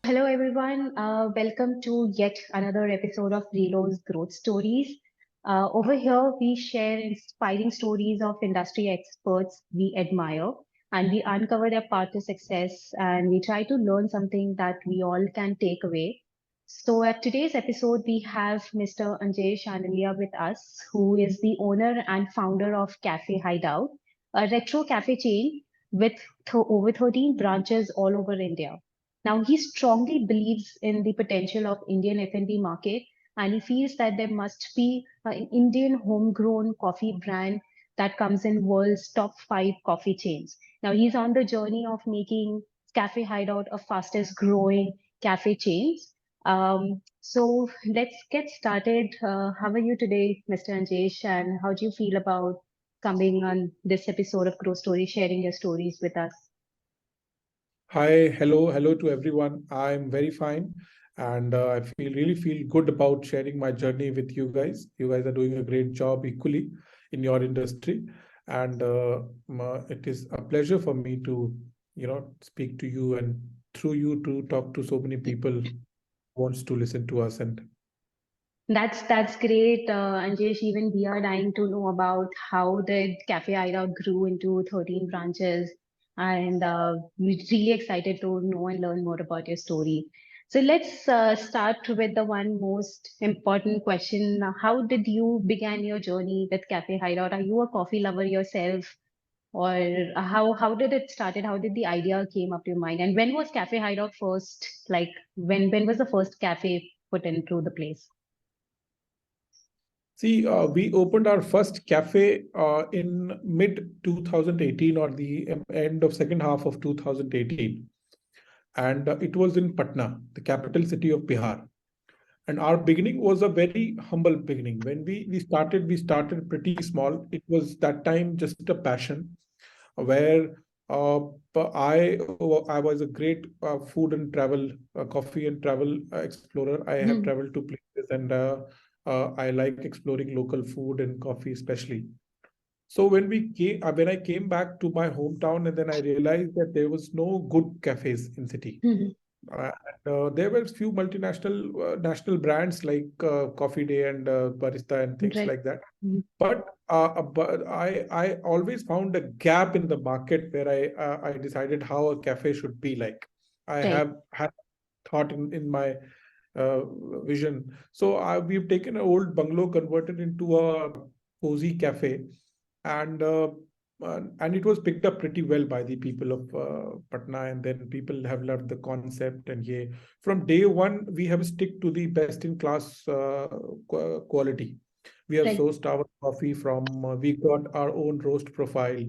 Hello, everyone. Welcome to yet another episode of Reelo's Growth Stories. Over here, we share inspiring stories of industry experts we admire, and we uncover their path to success, and we try to learn something that we all can take away. So, at today's episode, we have Mr. Anjesh Shandilya with us, who is the owner and founder of Cafe Hideout, a retro cafe chain with over 13 branches all over India. Now, he strongly believes in the potential of Indian F&B market, and he feels that there must be an Indian homegrown coffee brand that comes in world's top five coffee chains. Now, he's on the journey of making Cafe Hideout a fastest growing cafe chains. So let's get started. How are you today, Mr. Anjesh, and how do you feel about coming on this episode of Grow Story, sharing your stories with us? Hi, hello to everyone. I'm very fine, and I really feel good about sharing my journey with you guys. You guys are doing a great job equally in your industry, and it is a pleasure for me to, speak to you and through you to talk to so many people who wants to listen to us. And That's great, Anjesh. Even we are dying to know about how the Cafe Hideout grew into 13 branches, and we're really excited to know and learn more about your story. So let's start with the one most important question. How did you begin your journey with Cafe Hideout? Are you a coffee lover yourself, or how did it started? How did the idea came up to your mind? And when was Cafe Hideout first? Like when was the first cafe put into the place? see, we opened our first cafe in mid 2018 or the end of second half of 2018, and it was in Patna, the capital city of Bihar. And our beginning was a very humble beginning. When we started pretty small. It was that time just a passion, where but I was a great food and travel, coffee and travel explorer. I have traveled to places, and I like exploring local food and coffee especially. So when I came back to my hometown, and then I realized that there was no good cafes in city. There were few multinational national brands like Coffee Day and Barista and things Right. like that. But I always found a gap in the market where I decided how a cafe should be like. I Right. have had thought in my uh, vision. So we've taken an old bungalow, converted into a cozy cafe, and and it was picked up pretty well by the people of Patna, and then people have loved the concept. And yeah, from day one, we have stick to the best in class quality. We have Right. sourced our coffee from. We got our own roast profile.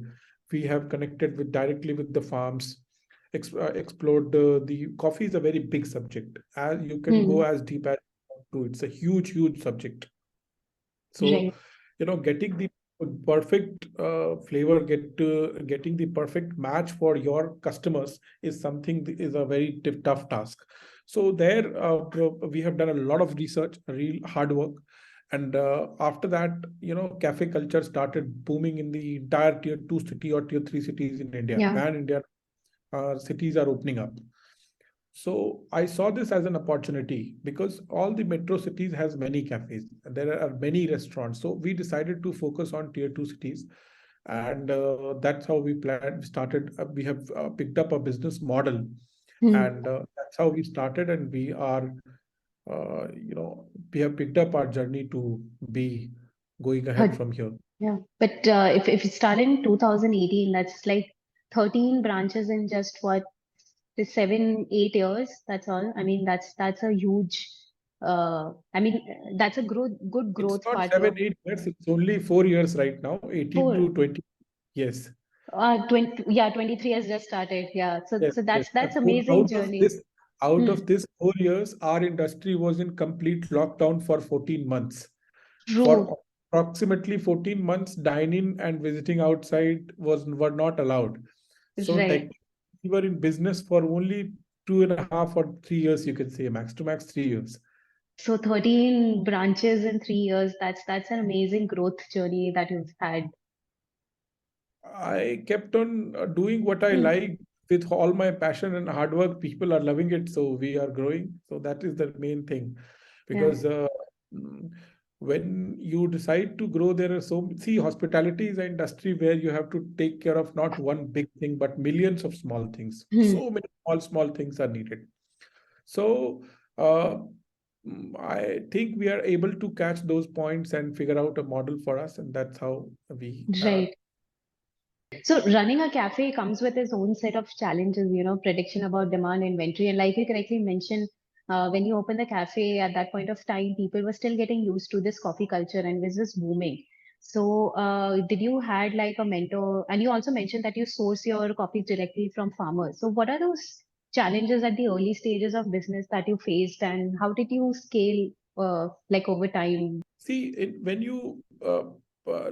We have connected with directly with the farms. Explored the coffee is a very big subject. As you can go Hmm. as deep as you want to. It's a huge subject. So, Right. getting the perfect flavor, getting the perfect match for your customers is something is a very tough task. So there, we have done a lot of research, real hard work, and after that, cafe culture started booming in the entire tier two city or tier three cities in India. Yeah. Pan India cities are opening up. So I saw this as an opportunity because all the metro cities has many cafes. There are many restaurants. So we decided to focus on tier two cities, and that's how we planned. Started. We have picked up a business model, Hmm. and that's how we started. And we have picked up our journey to be going ahead But from here. yeah. But if it started in 2018, that's like 13 branches in just what, the 7, 8 years. That's all. I mean, that's a huge. I mean, that's a good It's growth not part you seven, have. 8 years. It's only 4 years right now. 18 Four. to 20. Yes. 20. Yeah, 23 has just started. Yeah. So Yes, so yes. that's So amazing journey. out Hmm. of this 4 years, our industry was in complete lockdown for 14 months. True. For approximately 14 months, dining and visiting outside were not allowed. So Right. technically, we were in business for only 2.5 or 3 years, you can say, max to max 3 years. So 13 branches in 3 years, that's an amazing growth journey that you've had. I kept on doing what I Hmm. liked with all my passion and hard work, people are loving it, so we are growing. So that is the main thing. Yeah. Because mm, when you decide to grow, there are see, hospitality is an industry where you have to take care of not one big thing, but millions of small things. Hmm. So many small things are needed. So uh, I think we are able to catch those points and figure out a model for us, and that's how we Right. So running a cafe comes with its own set of challenges, prediction about demand, inventory, and like you correctly mentioned, when you open the cafe at that point of time, people were still getting used to this coffee culture and was just booming. So, did you had like a mentor? And you also mentioned that you source your coffee directly from farmers. So, what are those challenges at the early stages of business that you faced, and how did you scale, like over time? see when you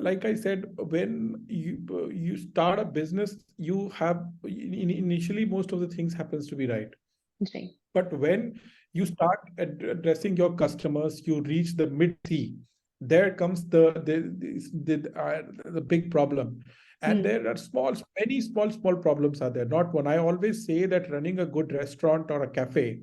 like I said, when you start a business, you have initially most of the things happens to be right. Right. But when you start addressing your customers, you reach the mid C. There comes the big problem, and Hmm. there are many small problems are there. Not one. I always say that running a good restaurant or a cafe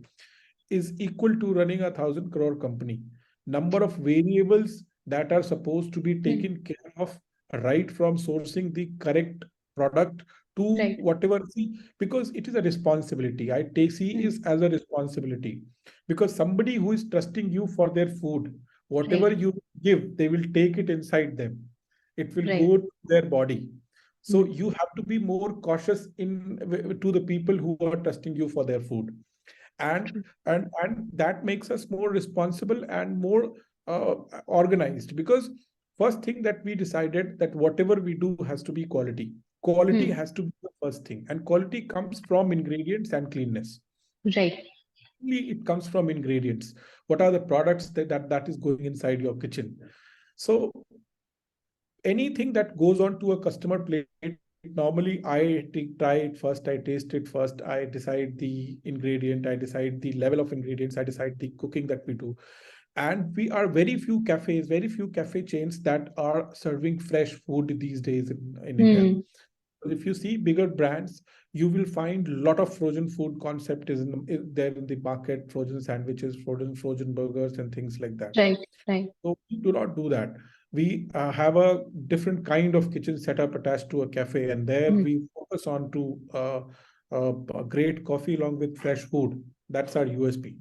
is equal to running 1,000 crore company. Number of variables that are supposed to be Hmm. taken care of, right from sourcing the correct product to Right. whatever. See, because it is a responsibility. I take see Hmm. is as a responsibility, because somebody who is trusting you for their food, whatever Right. you give, they will take it inside them. It will Right. go to their body. So Hmm. you have to be more cautious to the people who are trusting you for their food, and True. and that makes us more responsible and more uh, organized, because first thing that we decided that whatever we do has to be quality Hmm. has to be the first thing, and quality comes from ingredients and cleanness. Right. Only it comes from ingredients. What are the products that is going inside your kitchen? So anything that goes on to a customer plate, normally try it first, I taste it first, I decide the ingredient, I decide the level of ingredients, I decide the cooking that we do. And we are very few cafe chains that are serving fresh food these days in India. Hmm. If you see bigger brands, you will find a lot of frozen food concept is there in the market, frozen sandwiches, frozen burgers and things like that. Right. Right. So we do not do that. We have a different kind of kitchen setup attached to a cafe, and there Hmm. we focus on to a great coffee along with fresh food. That's our USP.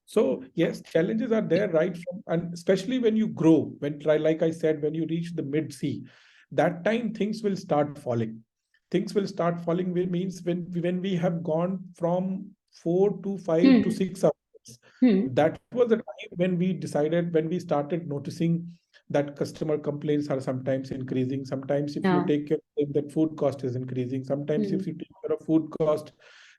So yes, challenges are there, right from, and especially when you grow, like I said, when you reach the mid C, that time things will start falling. Things will start falling means when we have gone from 4 to 5 to 6 hours. Hmm. That was the time when we started noticing that customer complaints are sometimes increasing. Sometimes if you Yeah. take care of them, that food cost is increasing. Sometimes Hmm. if you take care of food cost,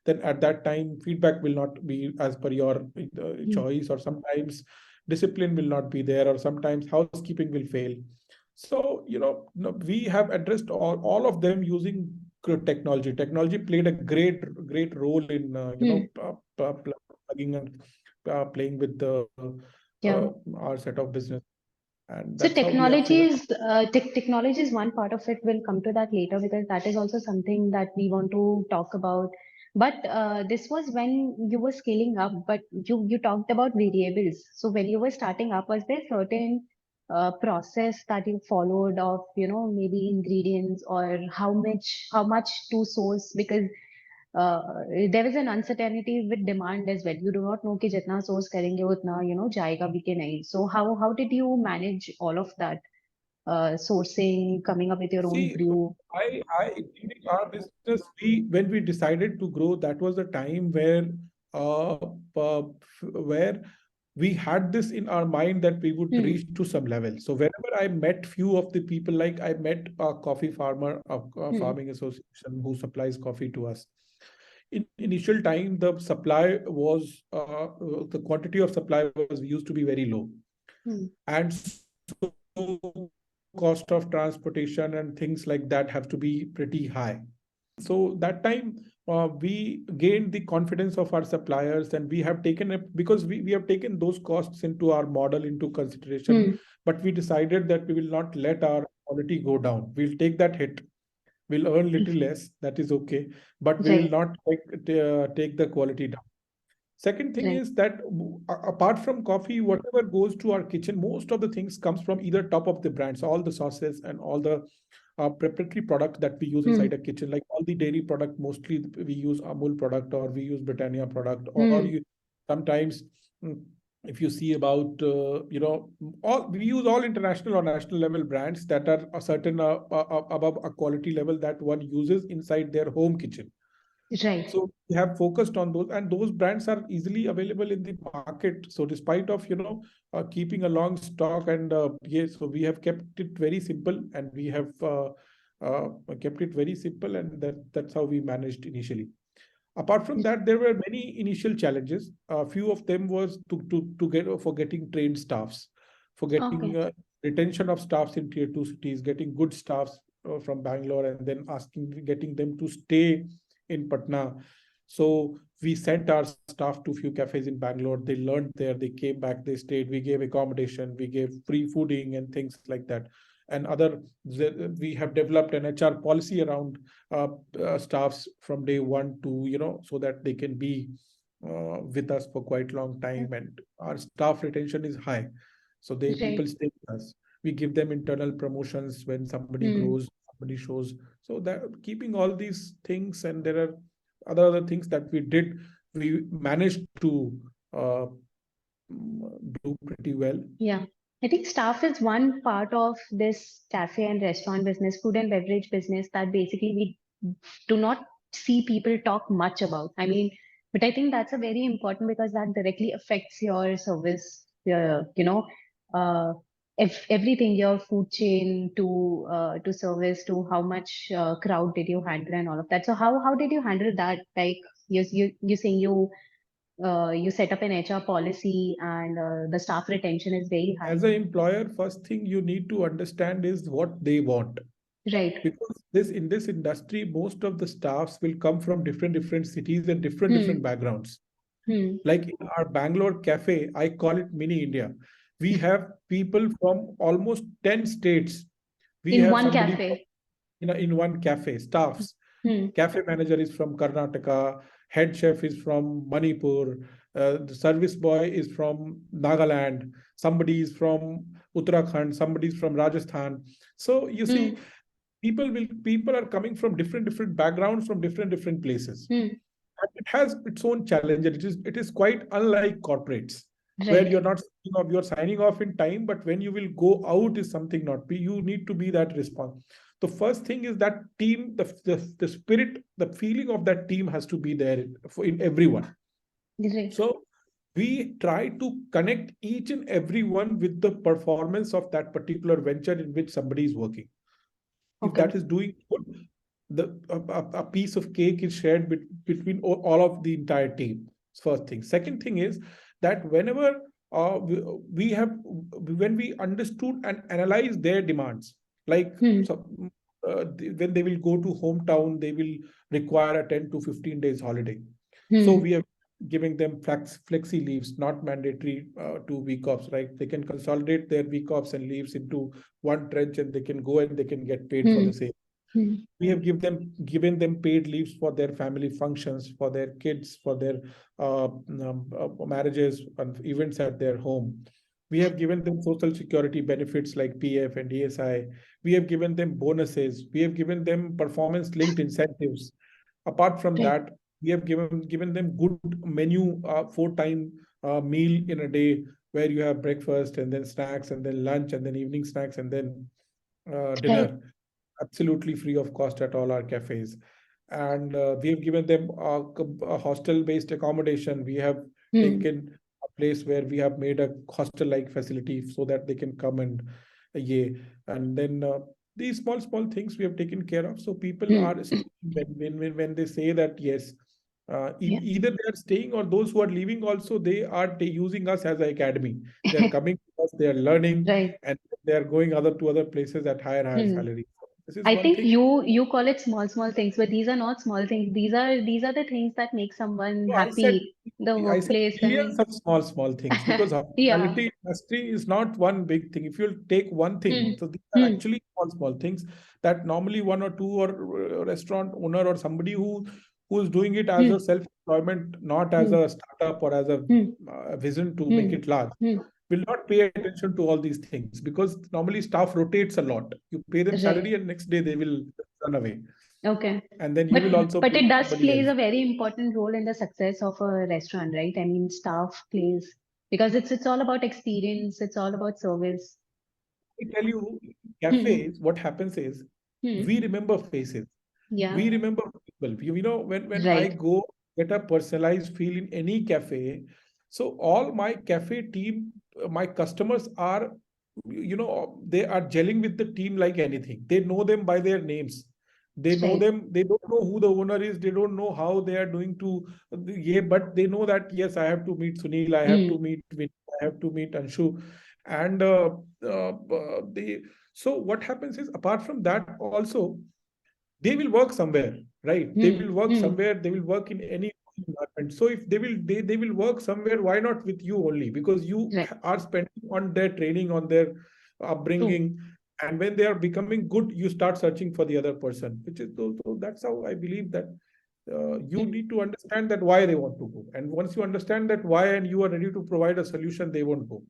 then at that time feedback will not be as per your Hmm. choice, or sometimes discipline will not be there, or sometimes housekeeping will fail. So we have addressed all of them using technology played a great role in Hmm. plugging and playing with the Yeah. our set of business, and So that's how we have figured. technology is one part of it. We'll come to that later because that is also something that we want to talk about. But this was when you were scaling up, but you talked about variables. So when you were starting up, was there certain process that you followed of, maybe ingredients or how much to source? Because uh, there is an uncertainty with demand as well. You do not know कि जितना source करेंगे उतना जाएगा भी कि नहीं. So how did you manage all of that sourcing, coming up with your own See, brew? during our business, when we decided to grow, that was the time uh, uh, where we had this in our mind that we would Hmm. reach to some level. So whenever I met few of the people, like I met a coffee farmer, a Hmm. farming association who supplies coffee to us. In initial time, the supply was the quantity of supply was used to be very low, Hmm. and so cost of transportation and things like that have to be pretty high. So that time we gained the confidence of our suppliers, and we have taken it because we have taken those costs into our model into consideration. Hmm. But we decided that we will not let our quality go down. We'll take that hit. We'll earn little less, that is okay, but we will Right, not take the quality down. Second thing right. is that apart from coffee, whatever goes to our kitchen, most of the things comes from either top of the brands, all the sauces and all the preparatory product that we use Hmm, inside a kitchen, like all the dairy product, mostly we use Amul product or we use Britannia product, or hmm. you sometimes, mm, if you see about, all we use all international or national level brands that are a certain above a quality level that one uses inside their home kitchen. Right. So we have focused on those, and those brands are easily available in the market. So despite of keeping a long stock, and yes, so we have kept it very simple, and we have uh, kept it very simple, and that's how we managed initially. Apart from that, there were many initial challenges. A few of them was to get for getting trained staffs, for getting Okay. retention of staffs in tier two cities, getting good staffs from Bangalore, and then getting them to stay in Patna. So we sent our staff to few cafes in Bangalore. They learned there. They came back. They stayed. We gave accommodation. We gave free fooding and things like that. And we have developed an HR policy around uh, staffs from day one to, so that they can be with us for quite long time, and our staff retention is high, so they people Right. stay with us. We give them internal promotions when somebody Hmm. grows, somebody shows. So that keeping all these things, and there are other things that we did, we managed to uh, do pretty well. Yeah. I think staff is one part of this cafe and restaurant business, food and beverage business that basically we do not see people talk much about. I mean, but I think that's a very important because that directly affects your service, uh, if everything, your food chain to service to how much crowd did you handle and all of that. So how did you handle that? Like you saying you set up an HR policy and the staff retention is very high. As an employer, first thing you need to understand is what they want, Right. because this in this industry, most of the staffs will come from different cities and different Hmm. backgrounds. Hmm. Like in our Bangalore cafe, I call it mini India. We have people from almost 10 states. We In have one somebody cafe. in one cafe, staffs. Hmm. Cafe manager is from Karnataka, head chef is from Manipur, the service boy is from Nagaland, somebody is from Uttarakhand, somebody is from Rajasthan. So you see, Hmm. people are coming from different backgrounds, from different places. Hmm. And it has its own challenges. It is quite unlike corporates, where Right. you're signing off in time, but when you will go out is something not be. You need to be that response. The first thing is that team, the spirit, the feeling of that team has to be there in everyone. Right. So we try to connect each and every one with the performance of that particular venture in which somebody is working. If Okay. that is doing good, a piece of cake is shared between all of the entire team. First thing. Second thing is that whenever we have when we understood and analyzed their demands, like Hmm. when they will go to hometown, they will require a 10 to 15 days holiday. So Hmm. we are giving them flexi leaves, not mandatory 2 week offs, right? They can consolidate their week offs and leaves into one trench, and they can go and they can get paid for Hmm. the same. Hmm. We have given them paid leaves for their family functions, for their kids, for their marriages and events at their home. We have given them social security benefits like PF and ESI. We have given them bonuses. We have given them performance linked incentives. Apart from Right. that, we have given them good menu, 4 time meal in a day, where you have breakfast and then snacks and then lunch and then evening snacks and then Right. dinner, absolutely free of cost at all our cafes. And we have given them a hostel-based accommodation. We have Hmm. taken a place where we have made a hostel-like facility so that they can come and yeah. And then these small things we have taken care of. So people Hmm. are staying when they say that yes, Yeah. either they are staying or those who are leaving also, they are using us as an academy. They are coming to us, they are learning, Right. and they are going to other places at higher Hmm. salary. This is I one think thing. you call it small things, but these are not small things. These are the things that make someone No, happy. The I said workplace, I millions mean, of small things, because yeah. hospitality industry is not one big thing. If you'll take one thing, Hmm. so these are Hmm. actually small things that normally one or two or restaurant owner or somebody who is doing it as Hmm. a self-employment, not as Hmm. a startup or as a Hmm. vision to make Hmm. it large, Hmm. will not pay attention to all these things, because normally staff rotates a lot. You pay them salary Right. and next day they will run away, Okay. and then you But will also but pay it does somebody plays else. a very important role in the success of a restaurant, right? I mean, staff plays because it's all about experience, it's all about service. I tell you, in Hmm. cafes, what happens is Hmm. we remember faces, Yeah. we remember people. When I Right. go get a personalized feel in any cafe, so all my cafe team, my customers are, they are gelling with the team like anything. They know them by their names. They know Right. them. They don't know who the owner is. They don't know how they are doing to, yeah, but they know that yes, I have to meet Sunil. I have to Hmm. meet Vin. I have to meet Anshu, and they. So what happens is, apart from that, also they will work somewhere, right? They will Hmm. work Hmm. somewhere. They will work in any environment. So if they will work somewhere, why not with you only? Because you Right. are spending on their training, on their True. upbringing, and when they are becoming good, you start searching for the other person. Which is, so that's how I believe that you Hmm. need to understand that why they want to go, and once you understand that why and you are ready to provide a solution, they won't go.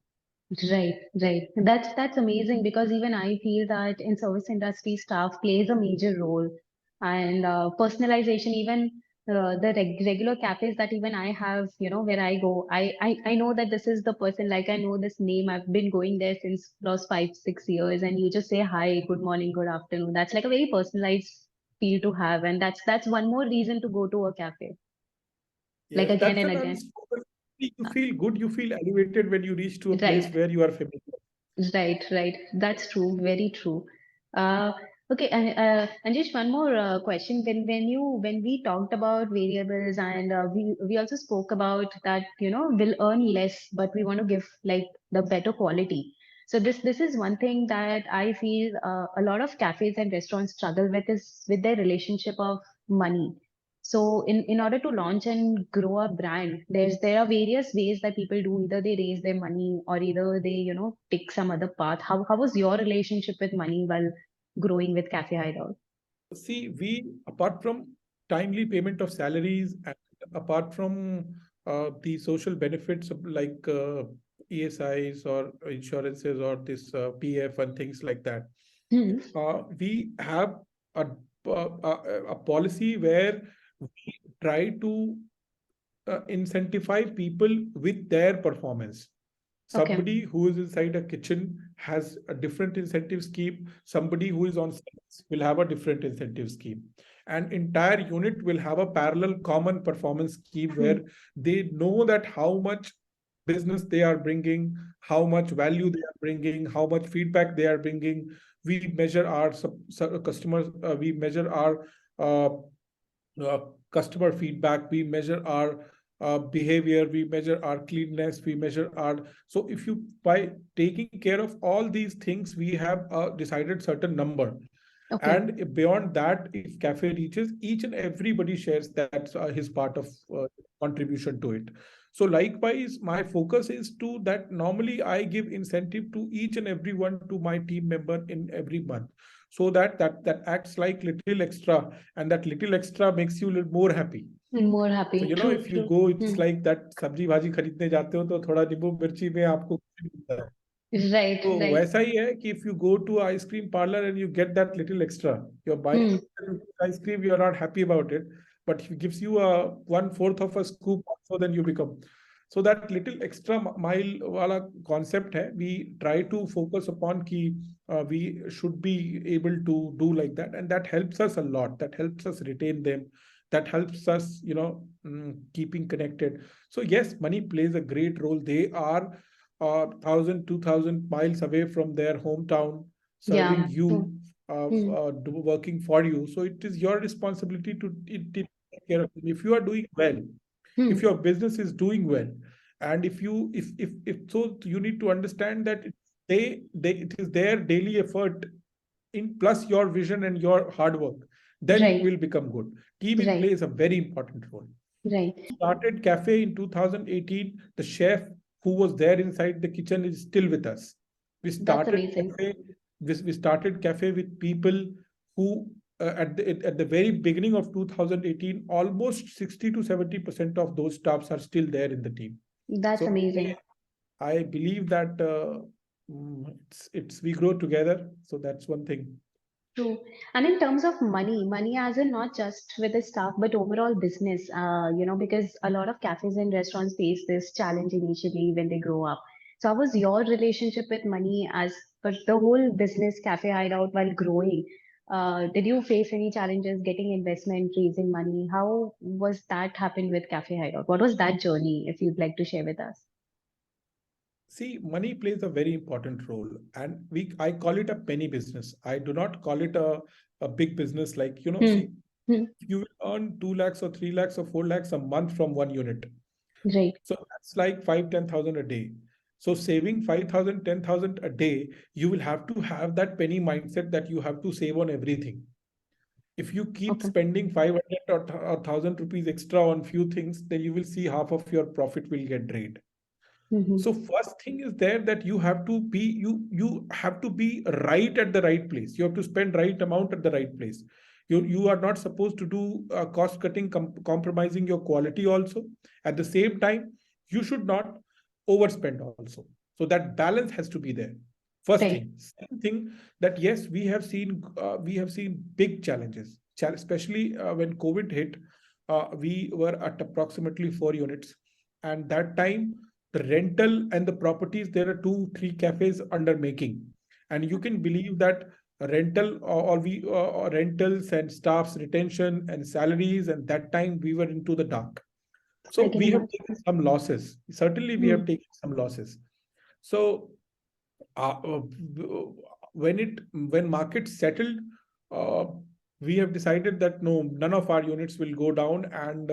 Right, right. That's amazing because even I feel that in service industry, staff plays a major role, and personalization. Even the regular cafes that even I have, where I go, I know that this is the person. Like I know this name. I've been going there since last 5, 6 years, and you just say hi, good morning, good afternoon. That's like a very personalized feel to have, and that's one more reason to go to a cafe, like Yes, again that's and an again. unspoken. You Uh, feel good, you feel elevated when you reach to a place Right. where you are familiar. Right, right. That's true. Very true. Uh, okay, and just one more question. When we talked about variables and we also spoke about that, we'll earn less, but we want to give like the better quality. So this is one thing that I feel a lot of cafes and restaurants struggle with is with their relationship of money. So in order to launch and grow a brand, there are various ways that people do. Either they raise their money or either they, take some other path. How was your relationship with money while growing with Cafe Hideout? See, we, apart from timely payment of salaries, and apart from the social benefits of like ESIs or insurances or this PF and things like that, Hmm. we have a, a policy where we try to incentivize people with their performance. Okay. Somebody who is inside a kitchen has a different incentive scheme. Somebody who is on sales will have a different incentive scheme. An entire unit will have a parallel common performance scheme Hmm. where they know that how much business they are bringing, how much value they are bringing, how much feedback they are bringing. We measure our customers, we measure our uh, uh, customer feedback, we measure our behavior, we measure our cleanness, we measure our. So if you, by taking care of all these things, we have decided certain number, Okay. and beyond that, if cafe reaches, each and everybody shares that his part of contribution to it. So likewise, my focus is to that normally I give incentive to each and everyone, to my team member in every month, so that acts like little extra, and that little extra makes you a little more happy. More So happy. True, if you true. go, it's Hmm. like that सब्जी भाजी खरीदने जाते हो तो थोड़ा नींबू मिर्ची में आपको कुछ मिलता है। Right, तो right. वैसा ही है कि if you go to ice cream parlor and you get that little extra, you're buying Hmm. ice cream, you're not happy about it, but if it gives you a one-fourth of a scoop, so then you become. So that little extra mile wala concept hai, we try to focus upon ki we should be able to do like that, and that helps us a lot. That helps us retain them. That helps us, keeping connected. So yes, money plays a great role. They are 1,000, 2,000 miles away from their hometown, serving Yeah, true. you, Hmm. working for you. So it is your responsibility to take care of them. If you are doing well, if Hmm. your business is doing well, and if you, if so, you need to understand that it is their daily effort in plus your vision and your hard work, then it Right, will become good. Team in right, plays a very important role. right. Started cafe in 2018. The chef who was there inside the kitchen is still with us. We That's started amazing. cafe. We started cafe with people who at the very beginning of 2018, almost 60 to 70% of those staffs are still there in the team. That's So amazing. I believe that it's we grow together. So that's one thing. True. And in terms of money, money as in not just with the staff, but overall business, because a lot of cafes and restaurants face this challenge initially when they grow up. So how was your relationship with money as for the whole business Cafe Hideout while growing? Did you face any challenges getting investment, raising money? How was that happen with Cafe Hideout? What was that journey, if you'd like to share with us? See, money plays a very important role, and I call it a penny business. I do not call it a big business like, Hmm. see, Hmm. you will earn 2 lakhs or 3 lakhs or 4 lakhs a month from one unit. Right. So that's like 5, 10,000 a day. So saving 5,000, 10,000 a day, you will have to have that penny mindset that you have to save on everything. If you keep Okay. spending 500 or 1,000 rupees extra on few things, then you will see half of your profit will get drained. Mm-hmm. So first thing is there that you have to be right at the right place. You have to spend right amount at the right place. You are not supposed to do cost cutting, compromising your quality also. At the same time, you should not overspend also. So that balance has to be there. First Right. thing. Second thing, that yes, we have seen big challenges, especially when COVID hit. We were at approximately 4 units, and that time the rental and the properties, there are 2 3 cafes under making, and you can believe that rental or rentals and staff's retention and salaries, and that time we were into the dark. So I can we have imagine. taken some losses, certainly we have Hmm. taken some losses. So uh, uh, when markets settled, uh, we have decided that no, none of our units will go down, and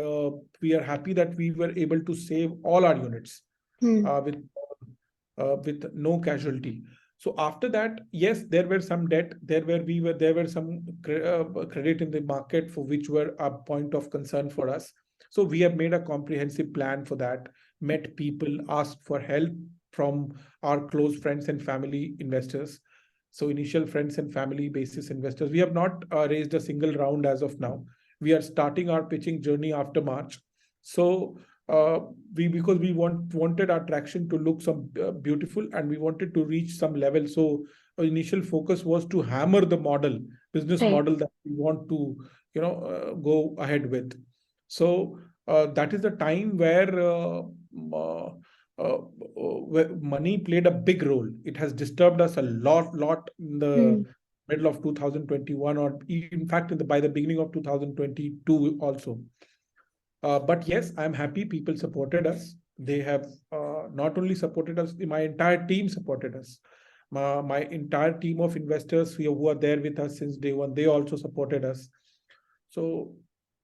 we are happy that we were able to save all our units Hmm. with no casualty. So after that, yes, there were some debt. There were some credit in the market for which were a point of concern for us. So we have made a comprehensive plan for that. Met people, asked for help from our close friends and family investors. So initial friends and family basis investors. We have not raised a single round as of now. We are starting our pitching journey after March. So uh, we because we wanted our traction to look some beautiful, and we wanted to reach some level. So our initial focus was to hammer the business Right. model that we want to go ahead with. So that is the time uh, where money played a big role. It has disturbed us a lot in the Hmm. middle of 2021, or in fact by the beginning of 2022 also. But yes, I'm happy people supported us. They have not only supported us, my entire team supported us. My entire team of investors who are there with us since day one, they also supported us. So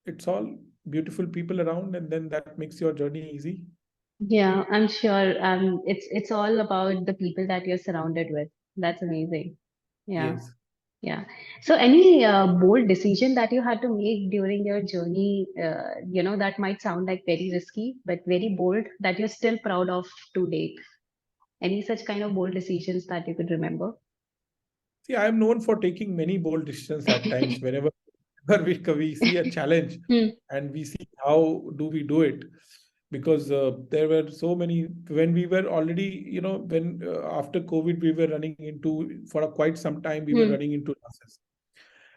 it's all beautiful people around, and then that makes your journey easy. Yeah, I'm sure. It's all about the people that you're surrounded with. That's amazing. Yeah, Yes. yeah. So any bold decision that you had to make during your journey, that might sound like very risky, but very bold that you're still proud of to date. Any such kind of bold decisions that you could remember? See, I am known for taking many bold decisions at times whenever we see a challenge Hmm, and we see how do we do it. Because there were so many when we were already, when after COVID, we were running into for quite some time, we were hmm, running into losses,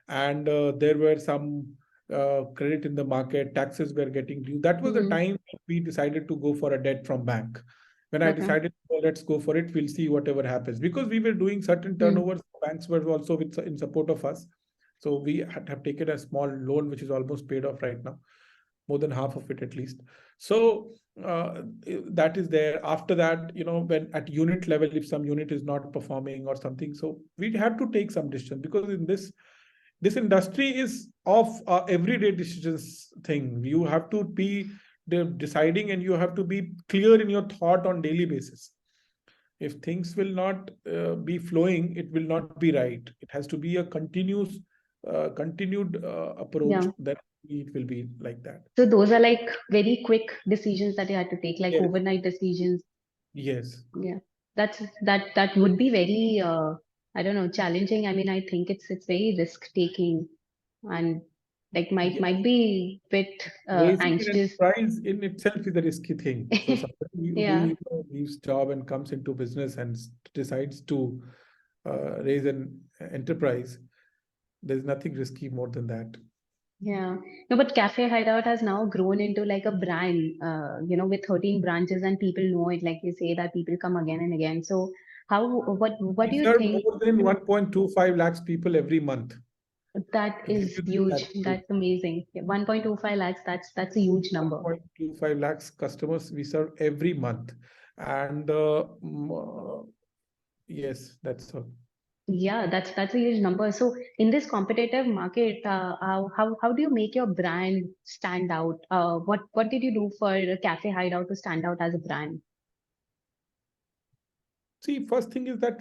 and there were some credit in the market, taxes were getting due. That was the hmm. time we decided to go for a debt from bank. When I Okay. decided, well, let's go for it, we'll see whatever happens, because we were doing certain Hmm, turnovers. Banks were also in support of us, so we have taken a small loan which is almost paid off right now, more than half of it at least. So that is there. After that, when at unit level, if some unit is not performing or something, so we have to take some decision, because in this industry is of everyday decisions thing. You have to be deciding, and you have to be clear in your thought on daily basis. If things will not be flowing, it will not be right. It has to be a continued approach. Yeah. Then it will be like that. So those are like very quick decisions that you had to take, like Yes. overnight decisions. Yes. Yeah. That would be very I don't know, challenging. I mean, I think it's very risk taking and like might Yeah. might be bit Raising an anxious. enterprise in itself is a risky thing. So somebody who Yeah. leaves job and comes into business and decides to raise an enterprise, there's nothing risky more than that. Yeah. No, but Cafe Hideout has now grown into like a brand, with 13 branches and people know it. Like you say that people come again and again. So what We do you serve think? more than 1.25 lakhs people every month, That to give is you the huge. exact That's amazing. Yeah, 1.25 lakhs, that's a huge number. 1.25 lakhs customers we serve every month. And yes, that's all. Yeah, that's a huge number. So in this competitive market, how do you make your brand stand out? What did you do for Cafe Hideout to stand out as a brand? See, first thing is that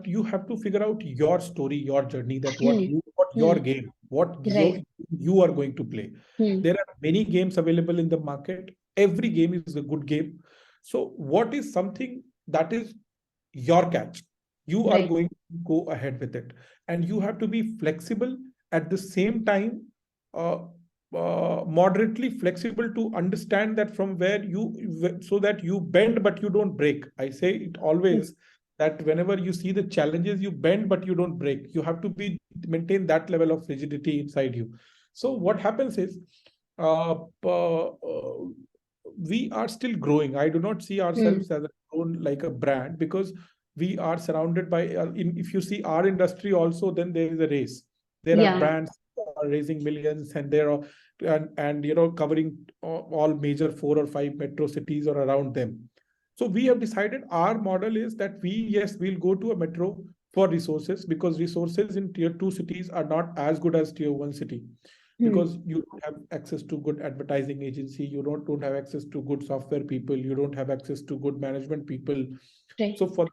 you have to figure out your story, your journey, that Hmm, what your hmm, game, what right. you are going to play. Hmm, There are many games available in the market. Every game is a good game. So what is something that is your catch? You are right. going to go ahead with it, and you have to be flexible at the same time, uh, moderately flexible to understand that from where so that you bend but you don't break. I say it Hmm, always that whenever you see the challenges, you bend but you don't break. You have to be maintain that level of rigidity inside you. So what happens is, uh, uh, uh, we are still growing. I do not see hmm, ourselves as a grown like a brand, because we are surrounded by if you see our industry also, then there is a race. There are yeah, brands are raising millions, and there are and covering all major 4 or 5 metro cities or around them. So we have decided our model is that we'll go to a metro for resources, because resources in tier 2 cities are not as good as tier 1 city, hmm, because you don't have access to good advertising agency, you don't have access to good software people, you don't have access to good management people. right. So for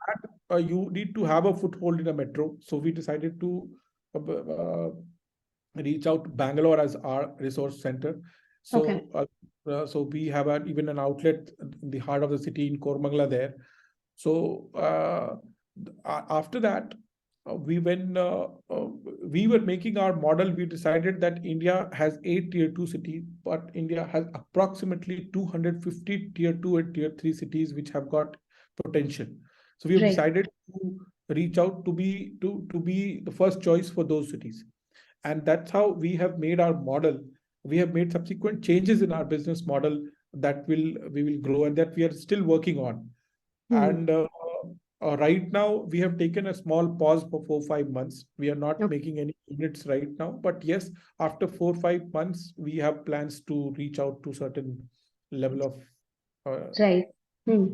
that, you need to have a foothold in a metro. So we decided to reach out to Bangalore as our resource center. Okay, So we have even an outlet in the heart of the city in Kormangla there. So after that, when we were making our model, we decided that India has 8 tier 2 cities, but India has approximately 250 tier 2 and tier 3 cities which have got potential. So we have right. decided to reach out to be the first choice for those cities, and that's how we have made our model. We have made subsequent changes in our business model that we will grow, and that we are still working on. Hmm, And right now we have taken a small pause for 4 5 months. We are not okay, making any units right now, but yes, after 4 5 months we have plans to reach out to certain level of uh, right. Hmm.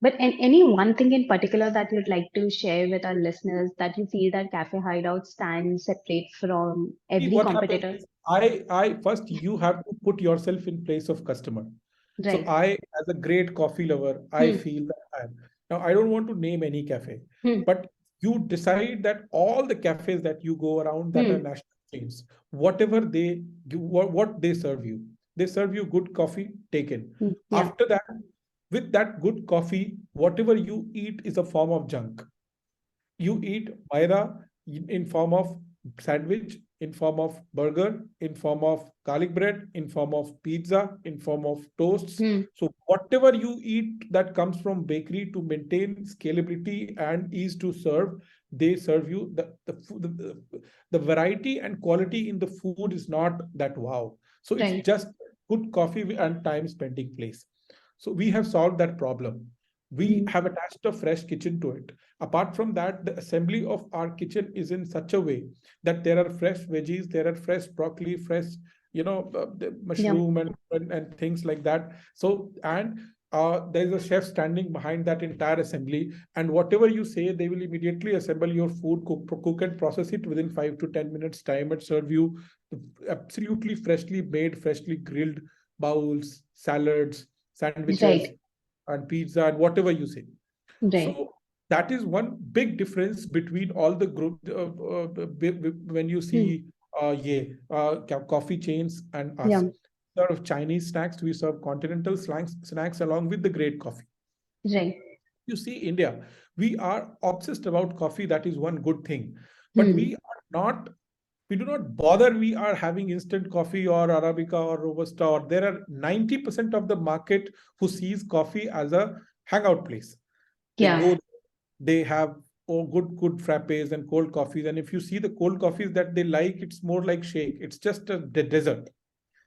But any one thing in particular that you'd like to share with our listeners that you feel that Cafe Hideout stands separate from See, every what happens competitor? is, I first you have to put yourself in place of customer. So Right. I, as a great coffee lover, I Hmm. feel that now I don't want to name any cafe, Hmm. but you decide that all the cafes that you go around that are Hmm. national chains, whatever they give, what they serve you good coffee, taken. Hmm. Yeah. After that, with that good coffee, whatever you eat is a form of junk. You eat maida in form of sandwich, in form of burger, in form of garlic bread, in form of pizza, in form of toasts. Hmm. So whatever you eat that comes from bakery, to maintain scalability and ease to serve, they serve you the variety and quality in the food is not that wow. So it's Right. just good coffee and time spending place. So we have solved that problem. We Hmm. have attached a fresh kitchen to it. Apart from that, the assembly of our kitchen is in such a way that there are fresh veggies, there are fresh broccoli, fresh, the Yeah. mushroom and things like that. So, and there is a chef standing behind that entire assembly, and whatever you say, they will immediately assemble your food, cook and process it within 5 to 10 minutes time, and serve you absolutely freshly made, freshly grilled bowls, salads, sandwiches, Right. and pizza, and whatever you say. Right. So that is one big difference between all the group when you see coffee chains and us. Yeah. Sort of Chinese snacks, we serve continental snacks along with the great coffee. Right. You see, India, we are obsessed about coffee. That is one good thing. But Hmm. we do not bother. We are having instant coffee or Arabica or Robusta, or there are 90% of the market who sees coffee as a hangout place. They Yeah. go, they have good frappes and cold coffees. And if you see the cold coffees that they like, it's more like shake. It's just a dessert.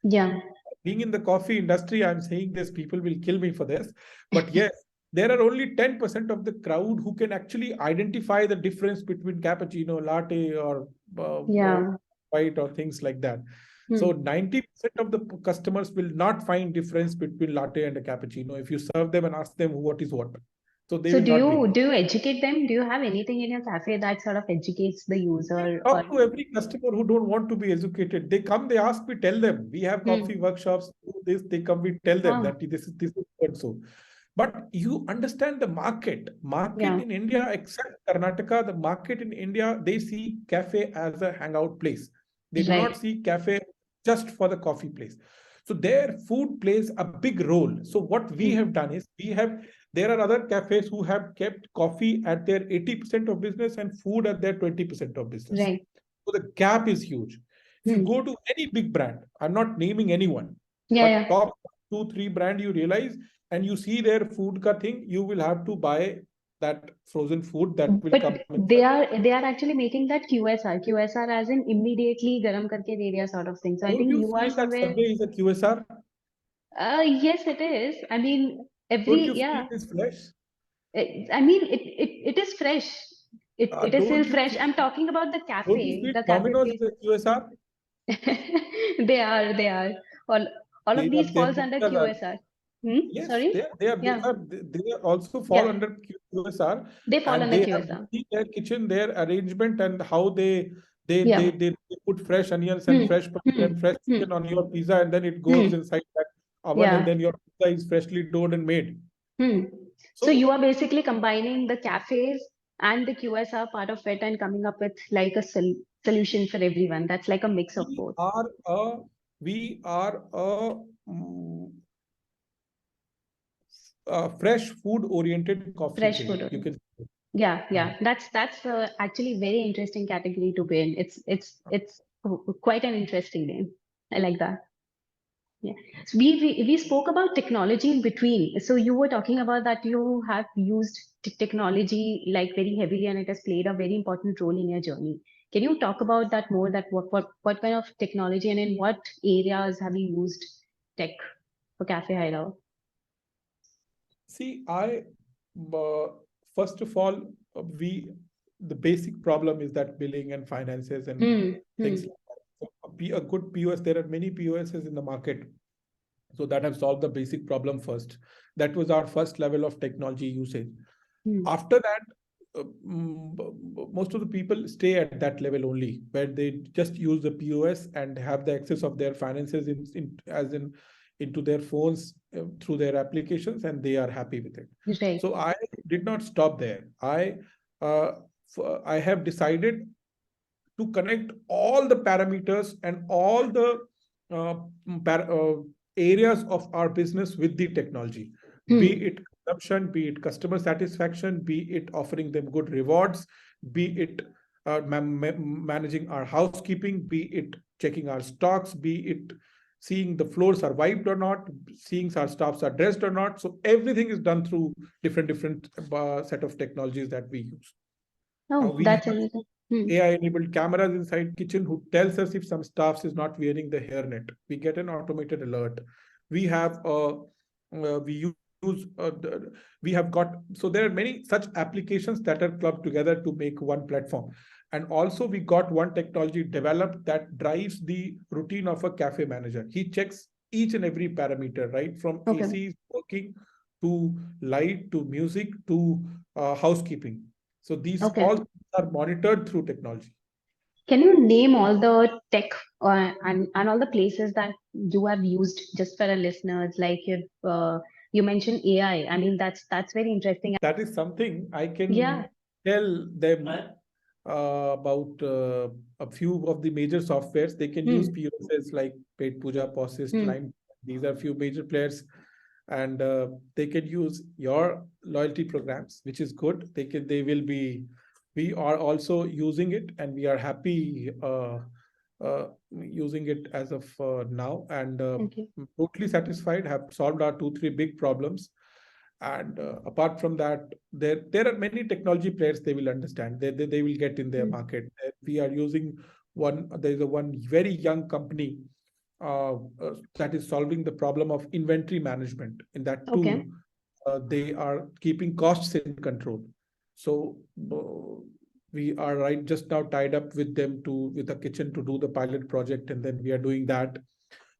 Yeah. Being in the coffee industry, I'm saying this, people will kill me for this. But yes, there are only 10% of the crowd who can actually identify the difference between cappuccino, latte, or Yeah. white, or things like that. So Hmm. 90% of the customers will not find difference between latte and a cappuccino if you serve them and ask them what is what. So they So will not be. do you educate them? Do you have anything in your cafe that sort of educates the I user or talk to every customer who don't want to be educated. They come, they ask, we tell them. We have hmm. coffee workshops. Do this, they come, we tell them Ah, that this is what so. But you understand the market. Market yeah. in India, except Karnataka, the market in India, they see cafe as a hangout place. They do not Right. see cafe just for the coffee place. So their food plays a big role. So what we Hmm. have done is there are other cafes who have kept coffee at their 80% of business and food at their 20% of business. Right. So the gap is huge. If you Hmm. go to any big brand, I'm not naming anyone, Yeah, but yeah. top two, three brand, you realize, and you see their food ka thing, you will have to buy that frozen food that will But come inside. they are actually making that QSR. QSR as in immediately garam karke de diya sort of thing. So I Don't think you you are feel that somewhere. Subway is a QSR? Yes, it is. I mean, Don't you every feel yeah. it is fresh? I mean, it is fresh. It is still Don't you fresh. feel I'm talking about don't you the feel cafe Domino's place. is a QSR? They are. All of these falls under QSR. Hmm? Yes, Sorry? Yeah. they also fall Yeah. under QSR, They fall and under they have QSR. seen their kitchen, their arrangement, and how Yeah. they put fresh onions and Hmm. fresh pepper Hmm. and fresh Hmm. chicken on your pizza, and then it goes Hmm. inside that oven, and Yeah. then your pizza is freshly doughed and made. Hmm. So you So are basically combining the cafes and the QSR part of it and coming up with like a solution for everyone. That's like a mix of we both. are a we are mm, a fresh food oriented coffee Fresh chain. food You only. can. Yeah, yeah. That's actually very interesting category to be in. It's quite an interesting name. I like that. Yeah. So we spoke about technology in between. So you were talking about that you have used technology like very heavily and it has played a very important role in your journey. Can you talk about that more? That what kind of technology and in what areas have you used tech for Cafe Hideout? See, uh, first of all, the basic problem is that billing and finances and Hmm. Hmm. things like that. So a good POS, there are many POSs in the market. So that have solved the basic problem first. That was our first level of technology usage. Hmm. After that, most of the people stay at that level only, where they just use the POS and have the access of their finances into their phones through their applications, and they are happy with it. Right. So I did not stop there. Uh, I have decided to connect all the parameters and all the uh, areas of our business with the technology, be Hmm. it consumption, be it customer satisfaction, be it offering them good rewards, be it managing our housekeeping, be it checking our stocks, be it seeing the floors are wiped or not, seeing our staffs are dressed or not. So everything is done through different set of technologies that we use. Oh, We that's have amazing. Hmm. AI-enabled cameras inside kitchen who tells us if some staff is not wearing the hairnet. We get an automated alert. We have we use we have got so there are many such applications that are clubbed together to make one platform. And also we got one technology developed that drives the routine of a cafe manager. He checks each and every parameter, right? From Okay. AC working to light to music to housekeeping. So these Okay. all are monitored through technology. Can you name all the tech and all the places that you have used just for our listeners? Like you've You mentioned AI. I mean, that's very interesting. That is something I Yeah. can tell them about a few of the major softwares. They can use Hmm. POSs like Paid Puja, POSist, Hmm. Line. These are few major players, and they can use your loyalty programs, which is good. They will be. We are also using it, and we are happy using it as of now, and Okay. totally satisfied. Have solved our two, three big problems. And apart from that, there are many technology players. They will understand. They will get in their Hmm. market. We are using one. There is a one very young company that is solving the problem of inventory management. In that too, Okay. they are keeping costs in control. So we are right just now tied up with them to with a kitchen to do the pilot project, and then we are doing that.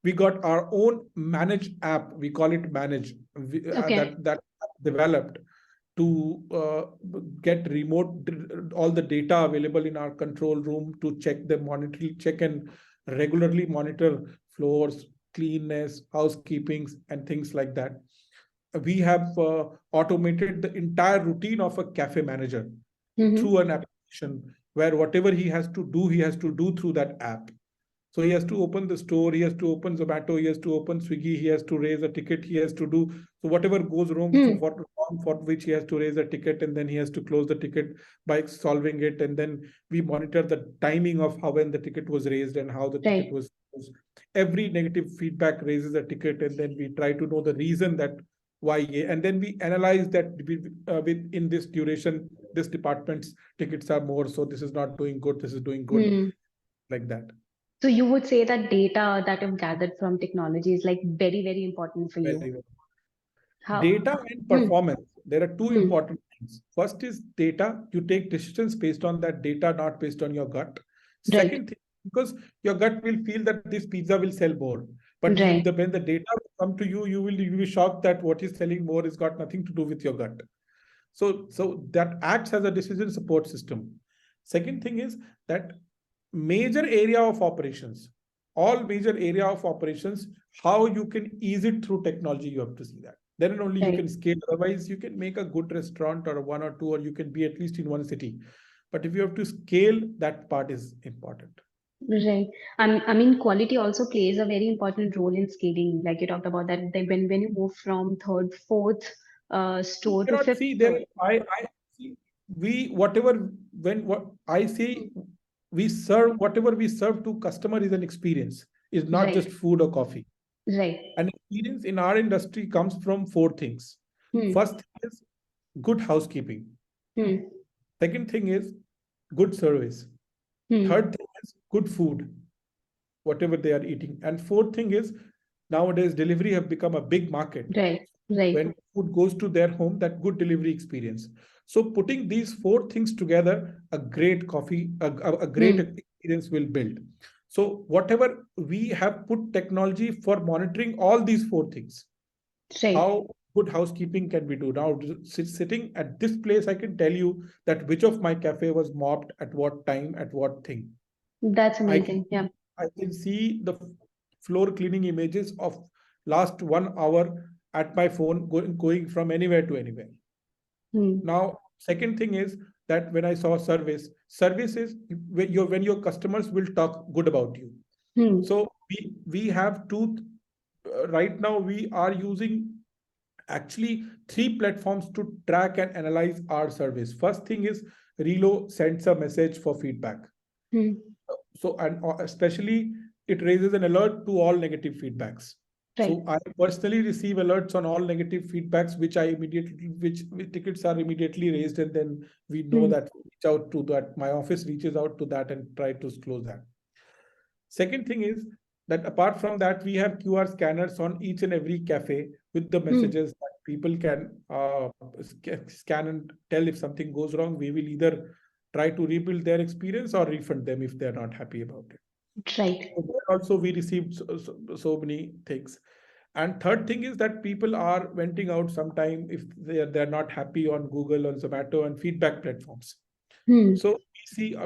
We got our own manage app. We call it manage. Okay. That developed to get all the data available in our control room to check and regularly monitor floors, cleanness, housekeepings, and things like that. We have automated the entire routine of a cafe manager through Mm-hmm. an application where whatever he has to do through that app. So he has to open the store, he has to open Zomato, he has to open Swiggy, he has to raise a ticket, he has to do so whatever goes wrong Hmm. for which he has to raise a ticket, and then he has to close the ticket by solving it. And then we monitor the timing of how when the ticket was raised and how the ticket Right. was closed. Every negative feedback raises a ticket, and then we try to know the reason that why, and then we analyze that in this duration, this department's tickets are more, so this is not doing good, this is doing good, Hmm. like that. So you would say that data that you've gathered from technology is like very, very important for you. Very well. How? Data and Hmm. performance. There are two Hmm. important things. First is data. You take decisions based on that data, not based on your gut. Right. Second thing, because your gut will feel that this pizza will sell more. But Right. when the data will come to you, you will be shocked that what is selling more has got nothing to do with your gut. So that acts as a decision support system. Second thing is that major area of operations, all major area of operations, how you can ease it through technology, you have to see that. Then only you can Right. scale. Otherwise, you can make a good restaurant or one or two, or you can be at least in one city. But if you have to scale, that part is important. Right. I mean, quality also plays a very important role in scaling. Like you talked about that, when you move from third, fourth You store to cannot fifth see there. store. I see we whatever when what I see we serve whatever we serve to customer is an experience, is not just Right. food or coffee. Right. An experience in our industry comes from four things. Hmm. First thing is good housekeeping. Hmm. Second thing is good service. Hmm. Third thing is good food, whatever they are eating. And fourth thing is nowadays delivery have become a big market. Right. Right. When food goes to their home, that good delivery experience. So putting these four things together, a great a great Hmm. experience will build. So whatever we have put technology for monitoring all these four things, Right. how good housekeeping can we do now? Sitting at this place, I can tell you that which of my cafe was mopped at what time, at what thing. That's I can amazing. Yeah. I can see the floor cleaning images of last 1 hour at my phone going from anywhere to anywhere. Hmm. Now, second thing is that when I saw service is when your customers will talk good about you. Hmm. So we have two right now we are using actually three platforms to track and analyze our service. First thing is Reelo sends a message for feedback. Hmm. So, and especially it raises an alert to all negative feedbacks. Right. So I personally receive alerts on all negative feedbacks, which tickets are immediately raised, and then we know Hmm. that reach out to that. My office reaches out to that and try to close that. Second thing is that apart from that, we have QR scanners on each and every cafe with the Hmm. messages that people can scan and tell if something goes wrong. We will either try to rebuild their experience or refund them if they're not happy about it. Right. So there also, we received so many things. And third thing is that people are venting out sometime if they're not happy on Google or Zomato and feedback platforms. Hmm. So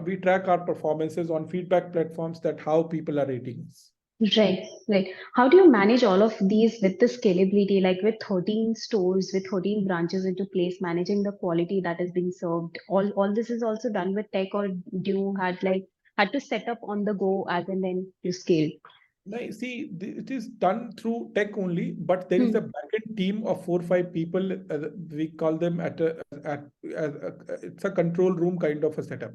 we track our performances on feedback platforms that how people are rating us. Right, right. How do you manage all of these with the scalability, like with 13 stores, with 13 branches into place, managing the quality that is being served? All this is also done with tech, or do you had to set up on the go as and then you scale? Now, see, it is done through tech only, but there is a Hmm. backend team of 4 or 5 people. We call them it's a control room kind of a setup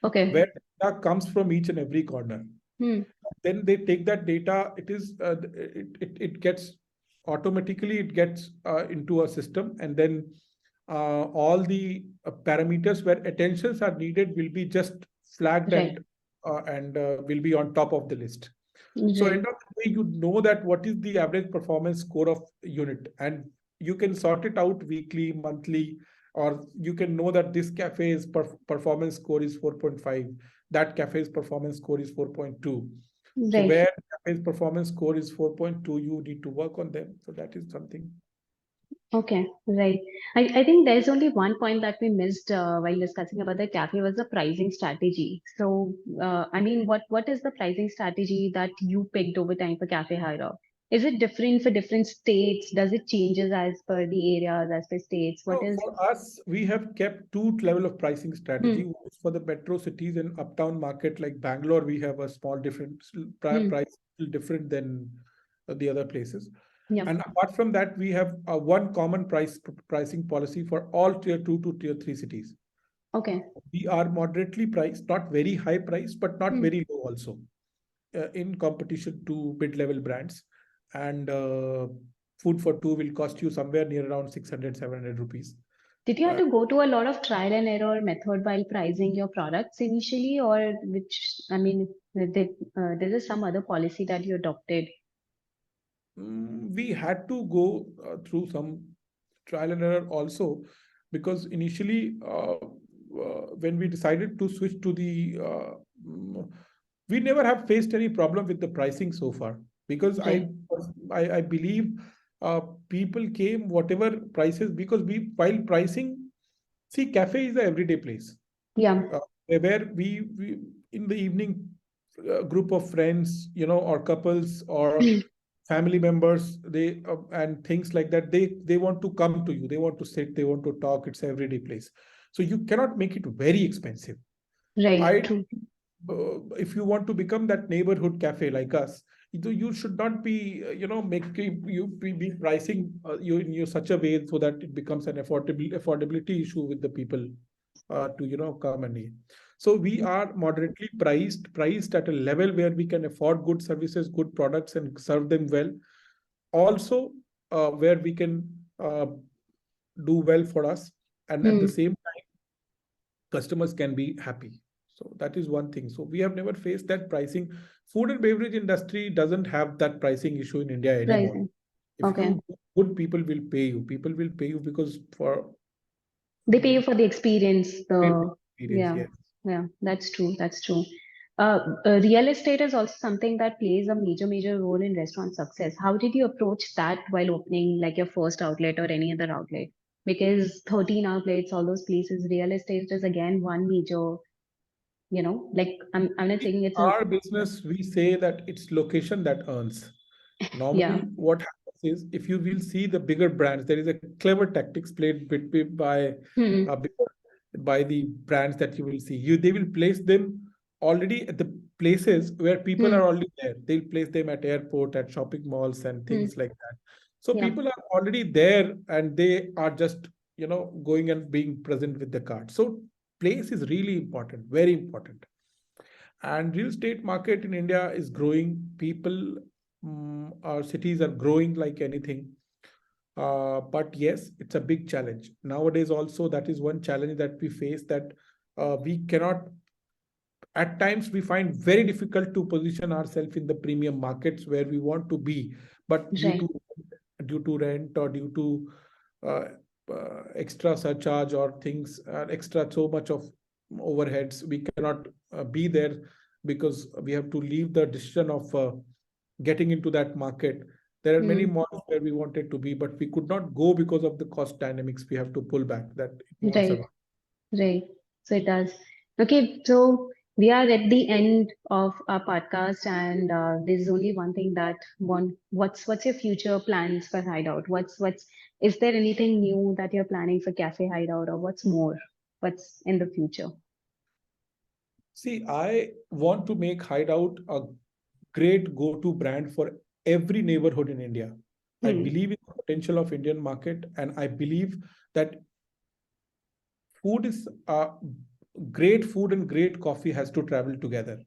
where Okay. data comes from each and every corner. Hmm. Then they take that data. It gets automatically it gets into a system, and then all the parameters where attentions are needed will be just flagged Right, and will be on top of the list. So end right, of the day, you know that what is the average performance score of unit, and you can sort it out weekly, monthly, or you can know that this cafe's performance score is 4.5, that cafe's performance score is 4.2. So right. where cafe's performance score is 4.2, you need to work on them. So that is something. Okay, right. I think there's only one point that we missed while discussing about the cafe was the pricing strategy. So, I mean, what is the pricing strategy that you picked over time for Cafe Hideout? Is it different for different states? Does it changes as per the areas, as per states? What So is? for us, we have kept two level of pricing strategy. Hmm, One is for the metro cities and uptown market like Bangalore, we have a small different hmm, price different than the other places. yeah. And apart from that, we have one common pricing policy for all tier two to tier three cities. Okay. We are moderately priced, not very high price, but not Hmm. very low also, in competition to mid-level brands. And food for two will cost you somewhere near around 600, 700 rupees. Did you have Uh, to go to a lot of trial and error method while pricing your products initially, or which, I mean, there is some other policy that you adopted? we had to go through some trial and error also, because initially, when we decided to switch to mm, we never have faced any problem with the pricing so far, because Right. I believe uh, people came whatever prices, because we while pricing, see, cafe is a everyday place, Yeah. uh, where we in the evening, group of friends, or couples or Hmm. family members, they and things like that, they want to come to you, they want to sit, they want to talk. It's everyday place, so you cannot make it very expensive. Right. I True. If you want to become that neighborhood cafe like us, you should not be making you be pricing you in you such a way so that it becomes an affordability issue with the people to come and eat. So we are moderately priced at a level where we can afford good services, good products, and serve them well. Also, where we can do well for us, and at the Hmm. same time, customers can be happy. So that is one thing. So we have never faced that pricing. Food and beverage industry doesn't have that pricing issue in India anymore. Pricing. If Okay. you do good, people will pay you. People will pay you because for They pay you for the experience. The experience. Yeah, Yes. yeah, that's true. That's true. Real estate is also something that plays a major role in restaurant success. How did you approach that while opening like your first outlet or any other outlet? Because 13 outlets, all those places, real estate is again one major, like I'm not In saying it's our business, we say that it's location that earns. yeah. Normally, what happens is, if you will see the bigger brands, there is a clever tactics played Hmm. before by the brands that you will see. They will place them already at the places where people are Hmm. already there. They'll place them at airport, at shopping malls, and Hmm. things like that. So Yeah. people are already there, and they are just going and being present with the card. So place is really important, very important. And real estate market in India is growing. People, our cities are growing like anything. But yes, it's a big challenge nowadays. Also, that is one challenge that we face, that we cannot, at times we find very difficult to position ourselves in the premium markets where we want to be, but Right. due to rent, or due to uh, extra surcharge or things, extra so much of overheads, we cannot be there, because we have to leave the decision of getting into that market. There are many Hmm. malls where we wanted to be, but we could not go because of the cost dynamics. We have to pull back, that it won't Right. survive. Right. So it does. Okay. So We are at the end of our podcast, and there's only one thing that what's your future plans for Hideout? What's is there anything new that you're planning for Cafe Hideout, or what's more? What's in the future? See, I want to make Hideout a great go-to brand for every neighborhood in India. I Hmm. believe in the potential of Indian market, and I believe that food is great food and great coffee has to travel together.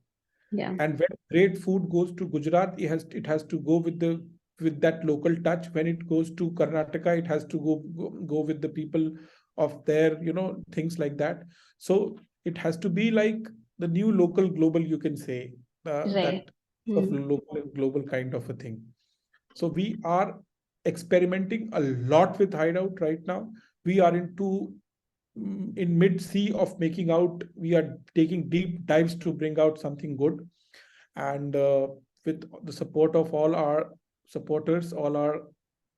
Yeah. And when great food goes to Gujarat, it has to go with that local touch. When it goes to Karnataka, it has to go with the people of there, things like that. So it has to be like the new local global, you can say, Right. that of Hmm. local and global kind of a thing. So we are experimenting a lot with Hideout right now. We are in mid sea of making out. We are taking deep dives to bring out something good, and with the support of all our supporters, all our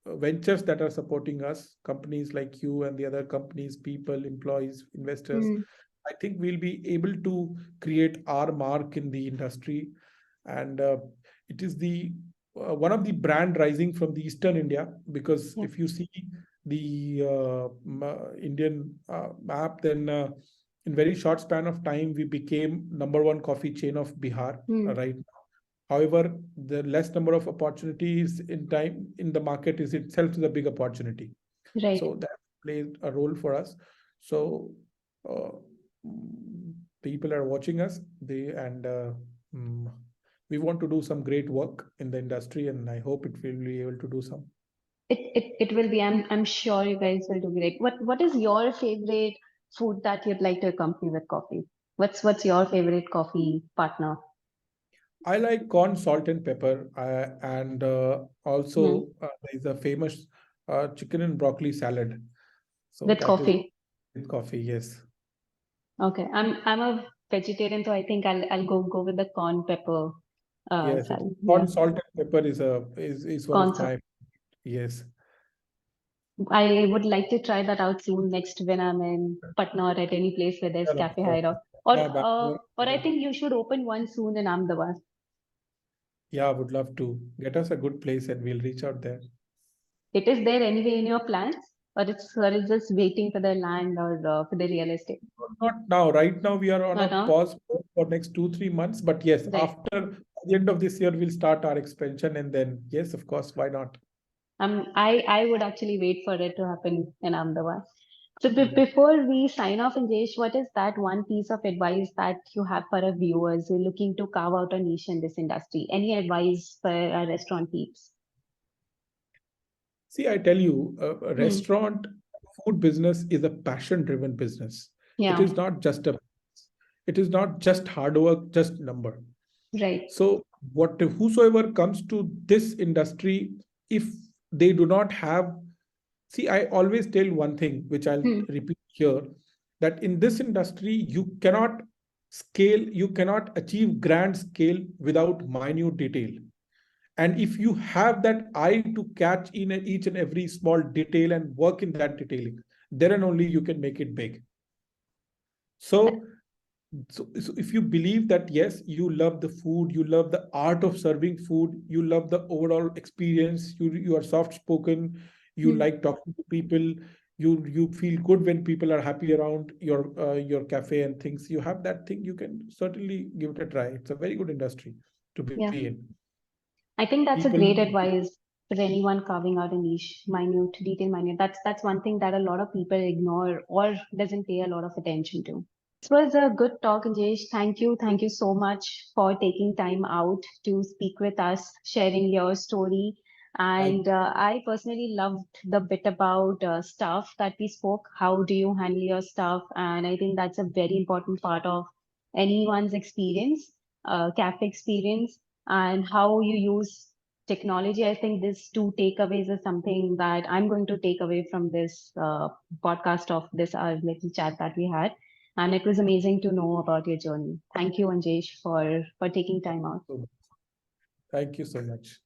ventures that are supporting us, companies like you and the other companies, people, employees, investors, Hmm. I think we'll be able to create our mark in the industry. And it is the one of the brand rising from the Eastern India, because Yeah. if you see the Indian map, then in very short span of time we became number one coffee chain of Bihar, Hmm. right? However, the less number of opportunities in time in the market is itself is a big opportunity. Right. So that plays a role for us. So uh, mm, people are watching us. Mm, we want to do some great work in the industry, and I hope it will be able to do some. It will be. I'm sure you guys will do great. What is your favorite food that you'd like to accompany with coffee? What's your favorite coffee partner? I like corn, salt, and pepper, and Hmm. also there is a famous chicken and broccoli salad. So With that is coffee. with coffee. Yes, Okay. I'm a vegetarian, so I think I'll go with the corn pepper yes. It salad. Yeah. corn, salt, and pepper is one Corn of salad. my. Yes. I would like to try that out soon next when I'm in Patna or at any place where there's Sure, Cafe sure. Hideout. Or Yeah, Bangalore. or I think you should open one soon in Ahmedabad. Yeah, would love to get us a good place and we'll reach out there. It is there anyway in your plans, or it's just waiting for the land or for the real estate. Not now. Right now, we are on a Uh-huh. pause for next 2, 3 months. But yes, Right. after the end of this year, we'll start our expansion, and then yes, of course, why not? I would actually wait for it to happen in Ahmedabad. So Yeah. before we sign off, Anjesh, what is that one piece of advice that you have for our viewers who are looking to carve out a niche in this industry? Any advice for our restaurant peeps? See, I tell you, a Hmm. restaurant food business is a passion-driven business. It Yeah. is not just a. It is not just hard work, just number. Right. So, what whosoever comes to this industry, if they do not have. See, I always tell one thing, which I'll Hmm. repeat here, that in this industry, you cannot achieve grand scale without minute detail. And if you have that eye to catch in each and every small detail and work in that detailing, then and only you can make it big. So so if you believe that yes, you love the food, you love the art of serving food, you love the overall experience, you are soft spoken, you Hmm. like talking to people, you feel good when people are happy around your cafe and things, you have that thing, you can certainly give it a try. It's a very good industry to be Yeah. in. I think that's a People. great advice for anyone carving out a niche, minute, detail minute. That's one thing that a lot of people ignore or doesn't pay a lot of attention to. This was a good talk, Anjesh. Thank you. Thank you so much for taking time out to speak with us, sharing your story. Thank And I personally loved the bit about staff that we spoke. How do you handle your staff? And I think that's a very important part of anyone's experience, cafe experience, and how you use technology. I think these two takeaways is something that I'm going to take away from this podcast of this our little chat that we had. And it was amazing to know about your journey. Thank you, Anjesh, for taking time out. you. Thank you so much.